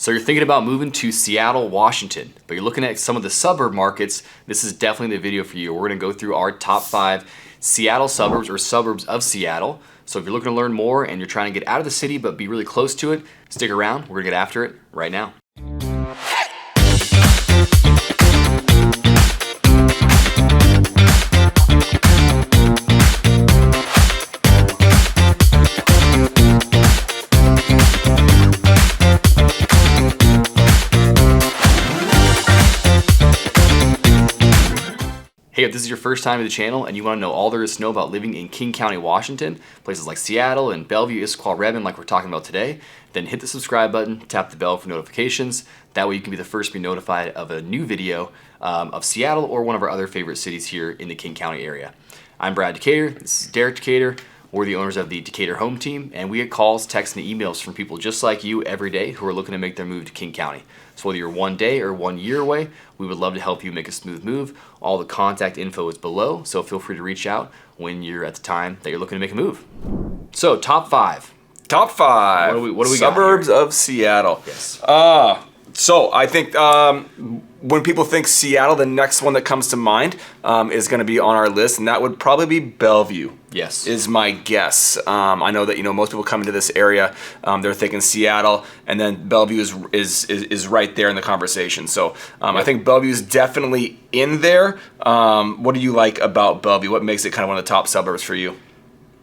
So you're thinking about moving to Seattle, Washington, but you're looking at some of the suburb markets. This is definitely the video for you. We're gonna go through our top 5 Seattle suburbs or suburbs of Seattle. So if you're looking to learn more and you're trying to get out of the city but be really close to it, stick around. We're gonna get after it right now. Hey, if this is your first time to the channel and you want to know all there is to know about living in King County, Washington, places like Seattle and Bellevue, Issaquah, Redmond, like we're talking about today, then hit the subscribe button, tap the bell for notifications. That way you can be the first to be notified of a new video of Seattle or one of our other favorite cities here in the King County area. I'm Brad Decatur, this is Derek Decatur. We're the owners of the Decatur Home Team, and we get calls, texts, and emails from people just like you every day who are looking to make their move to King County. So whether you're 1 day or 1 year away, we would love to help you make a smooth move. All the contact info is below, so feel free to reach out when you're at the time that you're looking to make a move. So top 5. Top 5. What do we Suburbs got here? of Seattle. Yes. So I think when people think Seattle, the next one that comes to mind is going to be on our list, and that would probably be Bellevue. Yes. Is my guess. I know that most people come into this area, they're thinking Seattle, and then Bellevue is right there in the conversation. So I think Bellevue is definitely in there. What do you like about Bellevue? What makes it kind of one of the top suburbs for you?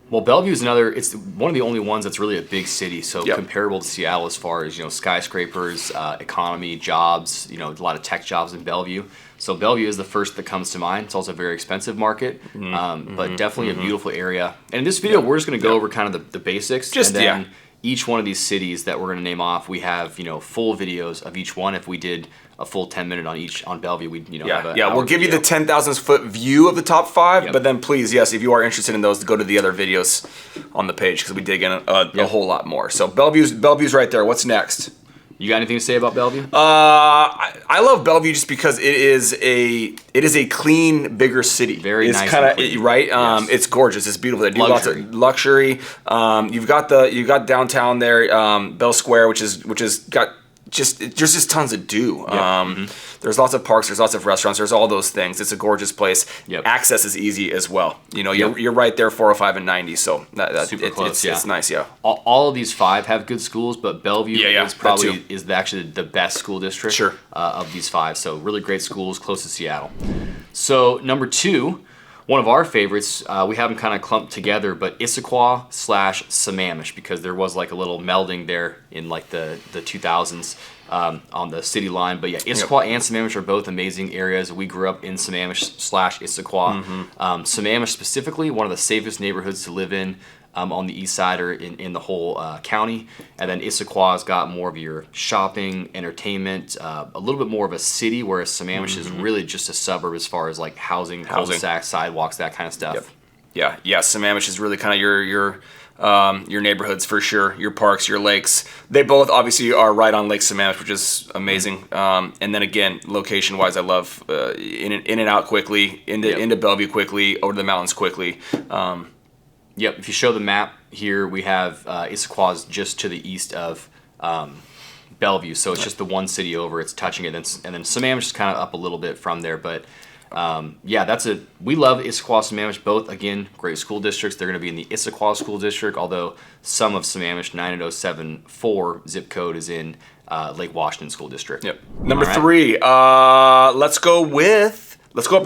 Well, Bellevue is it's one of the only ones that's really a big city, so comparable to Seattle as far as, skyscrapers, economy, jobs, a lot of tech jobs in Bellevue. So Bellevue is the first that comes to mind. It's also a very expensive market, but definitely a beautiful area. And in this video, we're just going to go over kind of the basics. Each one of these cities that we're going to name off, we have, full videos of each one. If we did a full 10-minute on Bellevue, we'd, have a we'll give you the 10,000 foot view of the top 5, but then please, yes, if you are interested in those, go to the other videos on the page because we dig in a whole lot more. So Bellevue's right there. What's next? You got anything to say about Bellevue? I love Bellevue just because it is a clean, bigger city. Very nice. It's kind of right. Yes. It's gorgeous. It's beautiful. They do lots of luxury. You've got downtown there, Bell Square, which is got there's just tons to do. There's lots of parks. There's lots of restaurants. There's all those things. It's a gorgeous place. Access is easy as well. You're right there, 405 and 90 . So super close. It's nice. Yeah. All of these 5 have good schools, but Bellevue is actually the best school district of these 5. So really great schools close to Seattle. So number 2. One of our favorites, we have them kind of clumped together, but Issaquah / Sammamish, because there was like a little melding there in like the 2000s on the city line. But yeah, Issaquah and Sammamish are both amazing areas. We grew up in Sammamish / Issaquah. Sammamish specifically, one of the safest neighborhoods to live in on the east side or in the whole county. And then Issaquah's got more of your shopping, entertainment, a little bit more of a city, whereas Sammamish is really just a suburb as far as like housing, cul-de-sacs, sidewalks, that kind of stuff. Yeah. Sammamish is really kind of your neighborhoods for sure, your parks, your lakes. They both obviously are right on Lake Sammamish, which is amazing. And then again, location-wise, I love in and out quickly, into Bellevue quickly, over to the mountains quickly. If you show the map here, we have Issaquah's just to the east of Bellevue, so it's just the one city over. It's touching it, and then Sammamish is kind of up a little bit from there. But we love Issaquah, Sammamish, both again great school districts. They're going to be in the Issaquah school district, although some of Sammamish 98074 zip code is in Lake Washington school district. Number 3. Let's go up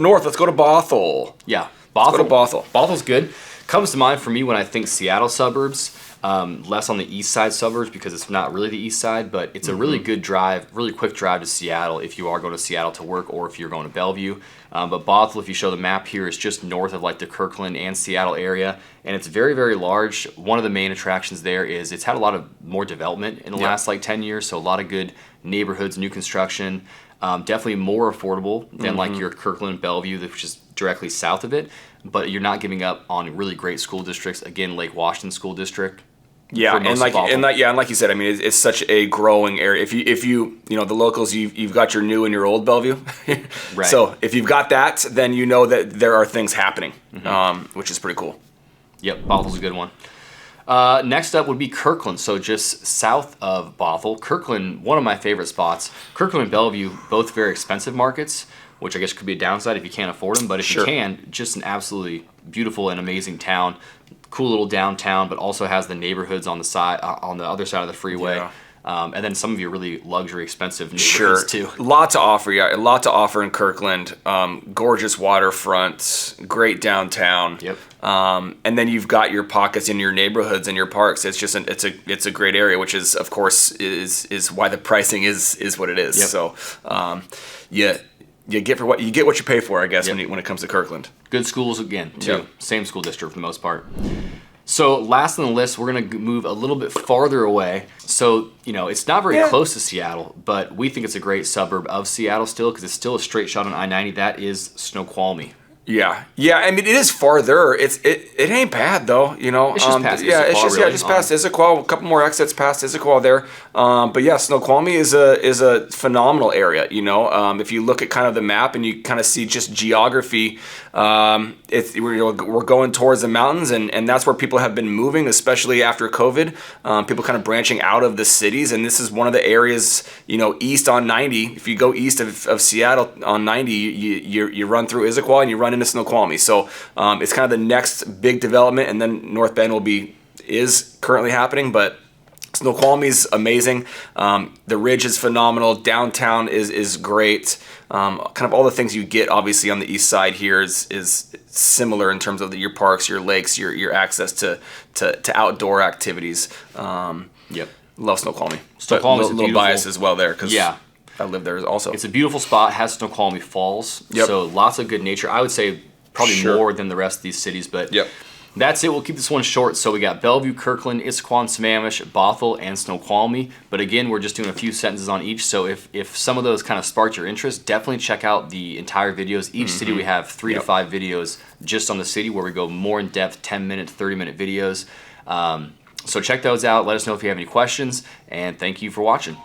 north. Let's go to Bothell. Bothell. Let's go to Bothell. Bothell's good. Comes to mind for me when I think Seattle suburbs, less on the east side suburbs because it's not really the east side, but it's a really good drive, really quick drive to Seattle if you are going to Seattle to work or if you're going to Bellevue. But Bothell, if you show the map here, is just north of like the Kirkland and Seattle area, and it's very, very large. One of the main attractions there is it's had a lot of more development in the last like 10 years, so a lot of good neighborhoods, new construction. Definitely more affordable than like your Kirkland, Bellevue, which is directly south of it, but you're not giving up on really great school districts. Again, Lake Washington School District. And like you said, I mean, it's such a growing area. If you the locals, you've got your new and your old Bellevue. Right. So if you've got that, then you know that there are things happening, which is pretty cool. Bothell's a good one. Next up would be Kirkland, so just south of Bothell. Kirkland, one of my favorite spots. Kirkland and Bellevue, both very expensive markets, which I guess could be a downside if you can't afford them. But if you can, just an absolutely beautiful and amazing town. Cool little downtown, but also has the neighborhoods on the side, on the other side of the freeway. Yeah. And then some of your really luxury, expensive neighborhoods too. Lot to offer, a lot to offer in Kirkland. Gorgeous waterfront, great downtown. Yep. And then you've got your pockets in your neighborhoods and your parks. It's just it's a great area, which is of course is why the pricing is what it is. Yep. So, you get what you pay for, I guess, when it comes to Kirkland. Good schools again too. Yep. Same school district for the most part. So last on the list, we're going to move a little bit farther away. So, it's not very close to Seattle, but we think it's a great suburb of Seattle still because it's still a straight shot on I-90. That is Snoqualmie. Yeah. I mean, it is farther. It ain't bad though. It's just past Issaquah, just past Issaquah. A couple more exits past Issaquah there. But yeah, Snoqualmie is a phenomenal area. If you look at kind of the map and you kind of see just geography, we're going towards the mountains, and that's where people have been moving, especially after COVID. People kind of branching out of the cities, and this is one of the areas. East on 90. If you go east of Seattle on 90, you run through Issaquah and you run into Snoqualmie. So it's kind of the next big development, and then North Bend is currently happening, but Snoqualmie's amazing. The Ridge is phenomenal. Downtown is great. Kind of all the things you get obviously on the east side here is similar in terms of your parks, your lakes, your access to outdoor activities. Yep. Love Snoqualmie. Snoqualmie's a little bias as well there because I live there also. It's a beautiful spot. It has Snoqualmie Falls. Yep. So lots of good nature. I would say probably more than the rest of these cities, but that's it. We'll keep this one short. So we got Bellevue, Kirkland, Issaquah, Sammamish, Bothell, and Snoqualmie. But again, we're just doing a few sentences on each. So if some of those kind of sparked your interest, definitely check out the entire videos. Each city we have 3 to 5 videos just on the city where we go more in depth, 10-minute, 30-minute videos. So check those out. Let us know if you have any questions, and thank you for watching.